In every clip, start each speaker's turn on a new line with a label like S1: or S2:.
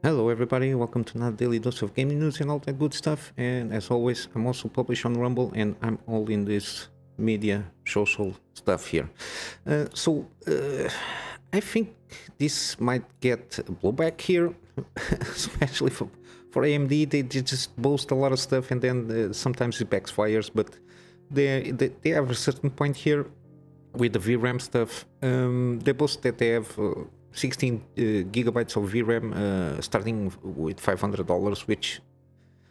S1: Hello everybody, welcome to another daily dose of gaming news and all that good stuff. And as always, I'm also published on Rumble and I'm all in this media social stuff here. I think this might get blowback here, especially for AMD. They just boast a lot of stuff and then sometimes it backfires, but they have a certain point here with the VRAM stuff. They boast that they have 16 gigabytes of VRAM starting with $500, which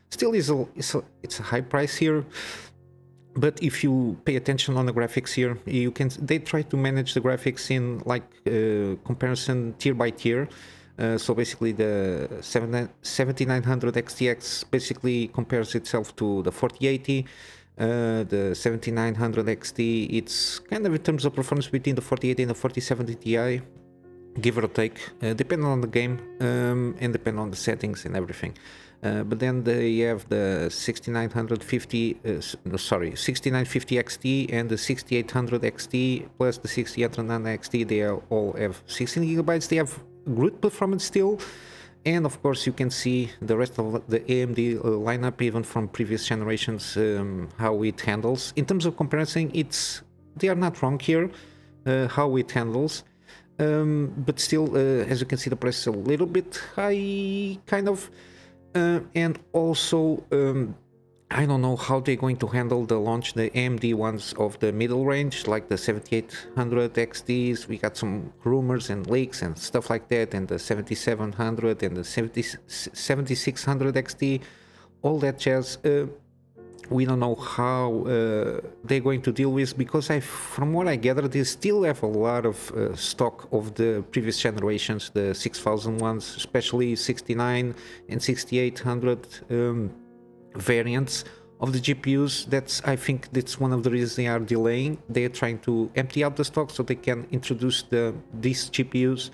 S1: still is it's a high price here. But if you pay attention on the graphics here, they try to manage the graphics in like comparison tier by tier. So basically the 7900 XTX basically compares itself to the 4080. The 7900 XT, it's kind of in terms of performance between the 4080 and the 4070 Ti, give or take, depending on the game and depending on the settings and everything. But then they have the 6950 XT and the 6800 XT plus the 6800 XT. They all have 16 gigabytes. They have good performance still. And of course you can see the rest of the AMD lineup, even from previous generations, how it handles. In terms of comparison, they are not wrong here, how it handles. But still, as you can see, the price is a little bit high, kind of. And also, I don't know how they're going to handle the AMD ones of the middle range, like the 7800 XTs. We got some rumors and leaks and stuff like that, and the 7700 and the 7600 XT, all that jazz. We don't know how they're going to deal with, because from what I gather, they still have a lot of stock of the previous generations, the 6000 ones, especially 69 and 6800 variants of the GPUs. I think that's one of the reasons they are delaying. They are trying to empty out the stock so they can introduce these GPUs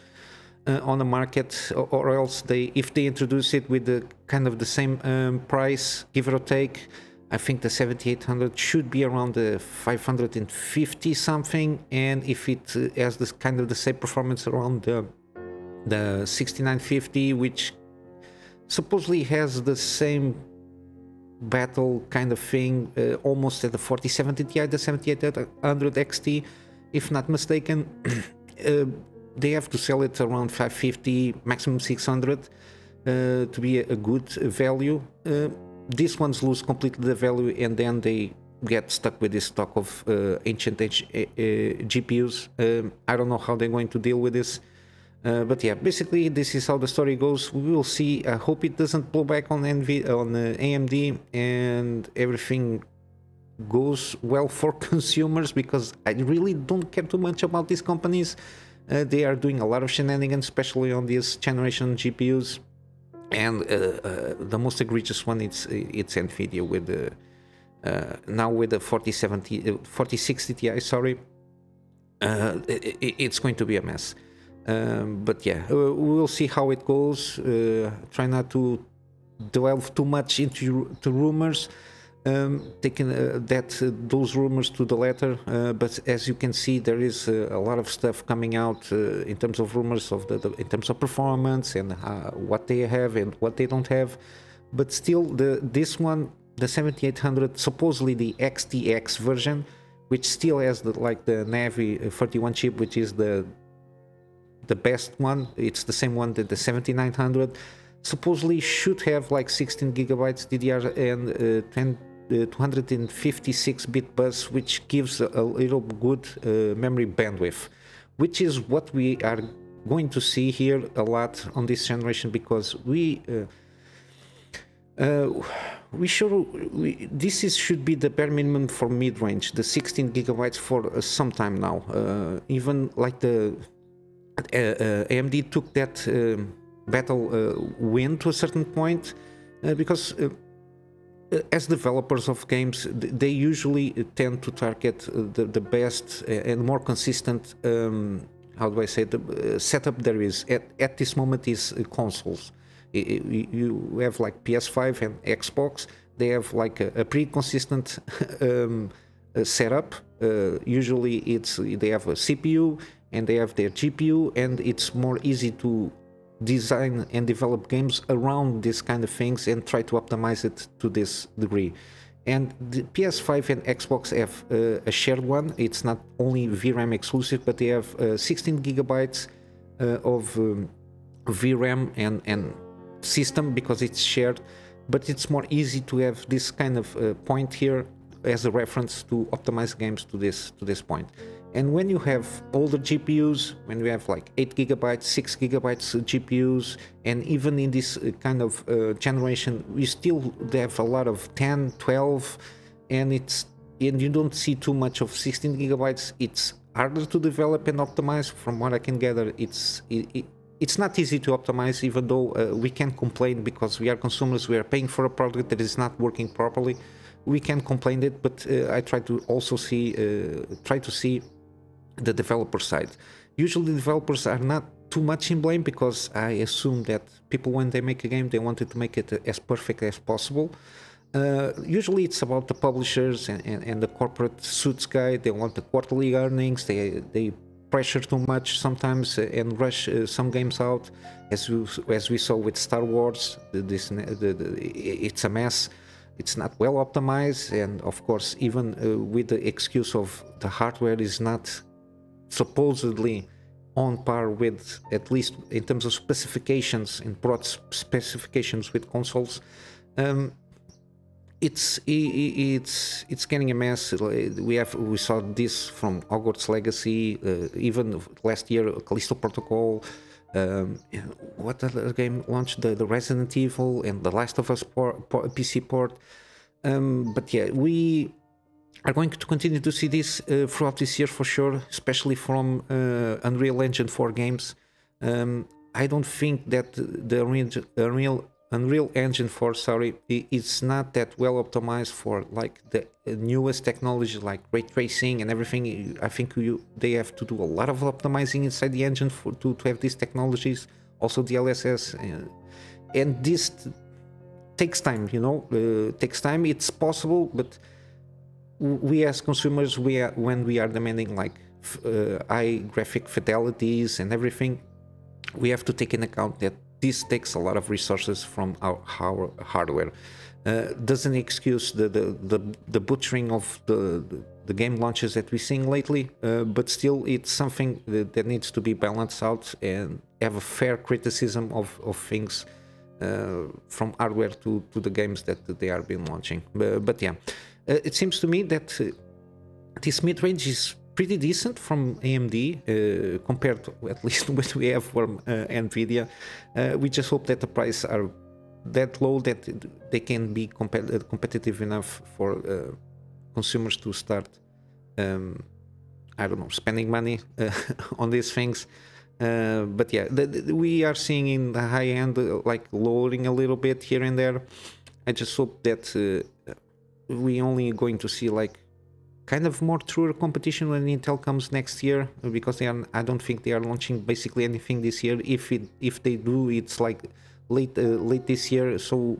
S1: on the market, or else if they introduce it with the kind of the same price, give or take, I think the 7800 should be around the 550 something, and if it has this kind of the same performance around the 6950, which supposedly has the same battle kind of thing, almost at the 4070 Ti, the 7800 XT, if not mistaken. They have to sell it around 550, maximum 600 to be a good value. These ones lose completely the value, and then they get stuck with this stock of ancient GPUs. I don't know how they're going to deal with this, but yeah, basically this is how the story goes. We will see. I hope it doesn't blow back on AMD and everything goes well for consumers, because I really don't care too much about these companies. They are doing a lot of shenanigans, especially on these generation GPUs. And the most egregious one, it's Nvidia with the now with the 4060 Ti. Sorry, it's going to be a mess. But yeah, we'll see how it goes. Try not to delve too much into rumors. Taking those rumors to the letter, but as you can see, there is a lot of stuff coming out in terms of rumors of in terms of performance and what they have and what they don't have. But still, this one, the 7800, supposedly the XTX version, which still has the Navi 31 chip, which is the best one. It's the same one that the 7900 supposedly should have, like 16 gigabytes DDR and 256-bit bus, which gives a little good memory bandwidth, which is what we are going to see here a lot on this generation, because this should be the bare minimum for mid-range, the 16 gigabytes for some time now. Even like the AMD took that battle win to a certain point, because as developers of games, they usually tend to target the best and more consistent, how do I say, the setup there is at this moment is consoles. You have like PS5 and Xbox. They have like a pretty consistent setup. Usually they have a CPU and they have their GPU, and it's more easy to design and develop games around these kind of things and try to optimize it to this degree. And the PS5 and Xbox have a shared one. It's not only VRAM exclusive, but they have 16 gigabytes of VRAM and system because it's shared. But it's more easy to have this kind of point here as a reference to optimize games to this point. And when you have older GPUs, when you have like 8 gigabytes, 6 gigabytes GPUs, and even in this kind of generation, we still have a lot of 10, 12, and you don't see too much of 16 gigabytes. It's harder to develop and optimize. From what I can gather, it's not easy to optimize, even though we can complain because we are consumers, we are paying for a product that is not working properly. We can complain it, but I try to also see the developer side. Usually developers are not too much in blame because I assume that people, when they make a game, they wanted to make it as perfect as possible. Usually it's about the publishers and the corporate suits guy. They want the quarterly earnings, they pressure too much sometimes and rush some games out, as we saw with Star Wars. It's a mess. It's not well optimized, and of course even with the excuse of the hardware is not supposedly on par with, at least in terms of specifications and broad specifications with consoles, it's getting a mess. We saw this from Hogwarts Legacy, even last year Callisto Protocol. What other game launched? The Resident Evil and the Last of Us PC port. But yeah, we are going to continue to see this throughout this year for sure, especially from Unreal Engine 4 games. I don't think that the Unreal Engine 4, is not that well optimized for like the newest technology like ray tracing and everything. I think they have to do a lot of optimizing inside the engine to have these technologies, also DLSS, and this takes time, takes time. It's possible, but we as consumers, when we are demanding like high graphic fidelities and everything, we have to take into account that this takes a lot of resources from our hardware. Doesn't excuse the butchering of the game launches that we're seeing lately, but still it's something that needs to be balanced out and have a fair criticism of things from hardware to the games that they are being launching. But yeah, it seems to me that this mid-range is pretty decent from AMD compared to at least what we have from Nvidia. We just hope that the prices are that low that they can be competitive enough for consumers to start, I don't know, spending money on these things. But yeah, we are seeing in the high end like lowering a little bit here and there. I just hope that we only going to see like kind of more truer competition when Intel comes next year, because I don't think they are launching basically anything this year. If they do, it's like late this year. So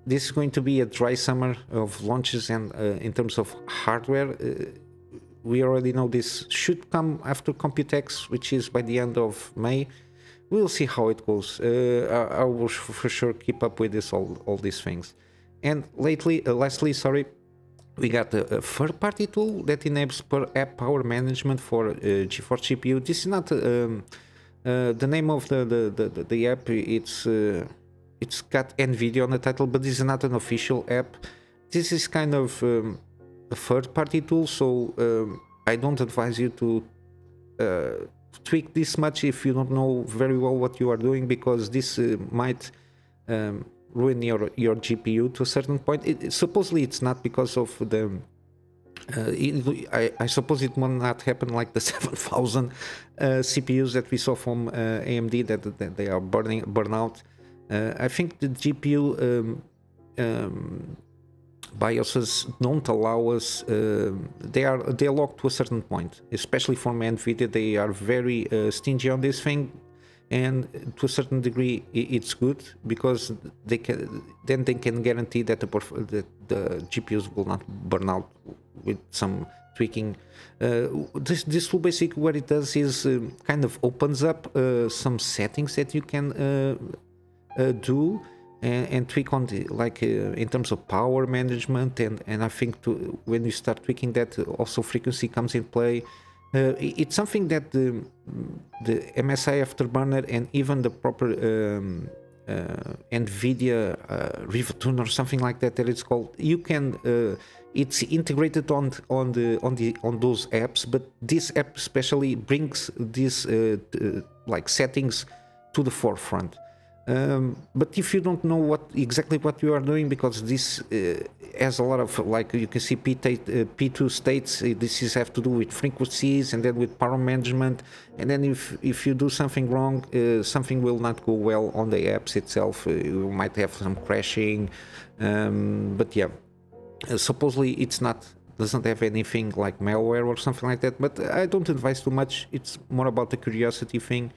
S1: this is going to be a dry summer of launches, and in terms of hardware, we already know this should come after Computex, which is by the end of May. We'll see how it goes. I will for sure keep up with this all these things. And lastly, we got a third-party tool that enables per app power management for GeForce GPU. This is not the name of the app. It's got NVIDIA on the title, but this is not an official app. This is kind of a third-party tool, so I don't advise you to tweak this much if you don't know very well what you are doing, because this might ruin your GPU to a certain point. Supposedly it's not because of the I suppose it will not happen like the 7,000 CPUs that we saw from AMD that they are burn out. I think the GPU BIOSes don't allow us. They're locked to a certain point, especially from NVIDIA. They are very stingy on this thing. And to a certain degree, it's good, because they can guarantee that the GPUs will not burn out with some tweaking. This tool basically what it does is kind of opens up some settings that you can do and tweak on the, like in terms of power management, and I think when you start tweaking that, also frequency comes in play. It's something that the MSI Afterburner and even the proper NVIDIA Rivetune or something like that it's called, you can it's integrated on those apps, but this app especially brings these like settings to the forefront. But if you don't know exactly what you are doing, because this has a lot of, like you can see P2 states, this have to do with frequencies and then with power management, and then if you do something wrong, something will not go well on the apps itself. You might have some crashing, but yeah, supposedly it's doesn't have anything like malware or something like that, but I don't advise too much. It's more about the curiosity thing.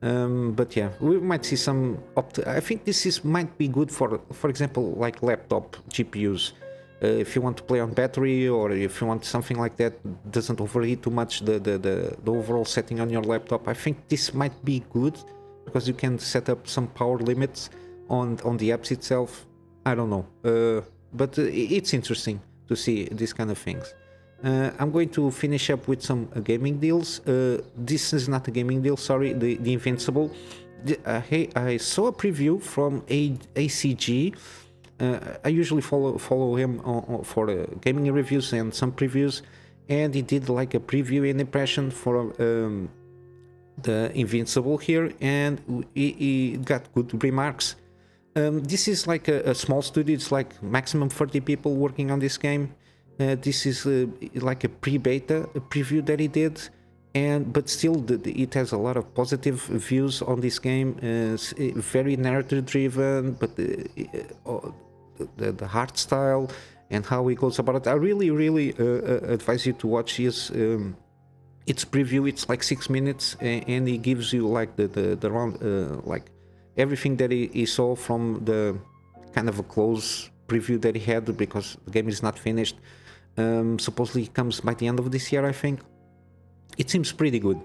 S1: But yeah, we might see some I think this might be good for example, like laptop GPUs. If you want to play on battery, or if you want something like that doesn't overheat too much the overall setting on your laptop, I think this might be good, because you can set up some power limits on the apps itself. I don't know, but it's interesting to see these kind of things. I'm going to finish up with some gaming deals. This is not a gaming deal, sorry, the Invincible. Hey, I saw a preview from ACG. I usually follow him for gaming reviews and some previews, and he did like a preview and impression for the Invincible here, and he got good remarks. This is like a small studio. It's like maximum 30 people working on this game. This is like a pre-beta preview that he did, but still it has a lot of positive views on this game. It's very narrative driven, but the art style and how he goes about it, I really advise you to watch his its preview. It's like 6 minutes, and he gives you like the round like everything that he saw from the kind of a close preview that he had, because the game is not finished. Supposedly it comes by the end of this year, I think. It seems pretty good.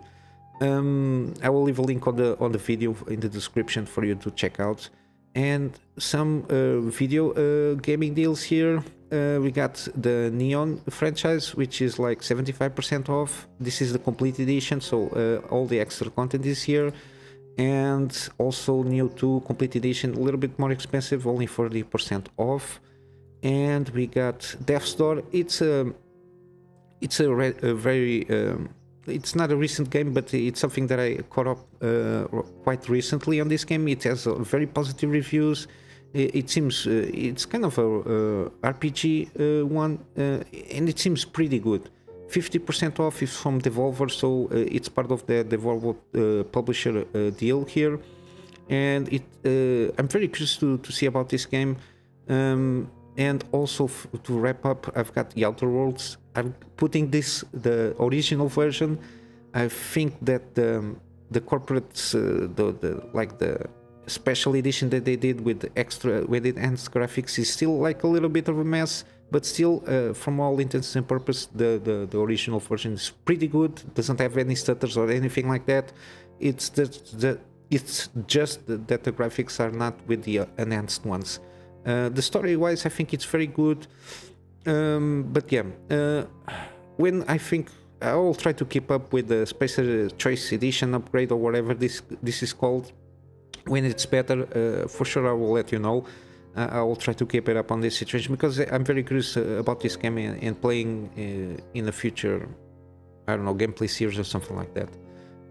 S1: I will leave a link on the video in the description for you to check out. And some video gaming deals here. We got the Nioh franchise, which is like 75% off. This is the complete edition, so all the extra content is here. And also Nioh 2 complete edition, a little bit more expensive, only 40% off. And we got Death's Door. It's a very it's not a recent game, but it's something that I caught up quite recently on this game. It has very positive reviews. It seems it's kind of a RPG one, and it seems pretty good. 50% off is from Devolver, so it's part of the Devolver publisher deal here. And I'm very curious to see about this game. And also to wrap up, I've got the Outer Worlds. I'm putting the original version. I think that the corporates, like the special edition that they did with enhanced graphics is still like a little bit of a mess, but still, from all intents and purposes, the original version is pretty good. Doesn't have any stutters or anything like that. It's just that the graphics are not with the enhanced ones. The story-wise, I think it's very good, but yeah, when I think I will try to keep up with the Spacer Choice Edition upgrade or whatever this is called. When it's better, for sure I will let you know. I will try to keep it up on this situation, because I'm very curious about this game and playing in the future, I don't know, gameplay series or something like that.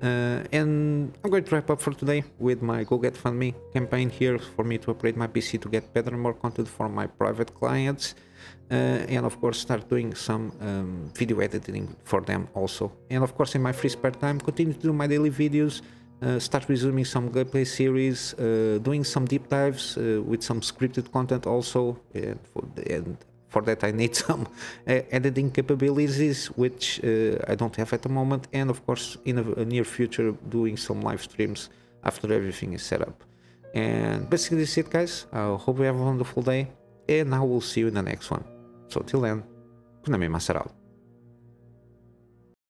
S1: And I'm going to wrap up for today with my Go Get Fund Me campaign here for me to upgrade my PC to get better and more content for my private clients, and of course start doing some video editing for them also. And of course in my free spare time continue to do my daily videos, start resuming some gameplay series, doing some deep dives with some scripted content also, and for that I need some editing capabilities, which I don't have at the moment, and of course in a near future doing some live streams after everything is set up. And basically that's it, guys. I hope you have a wonderful day, and I will see you in the next one. So till then, Kunamy Master out.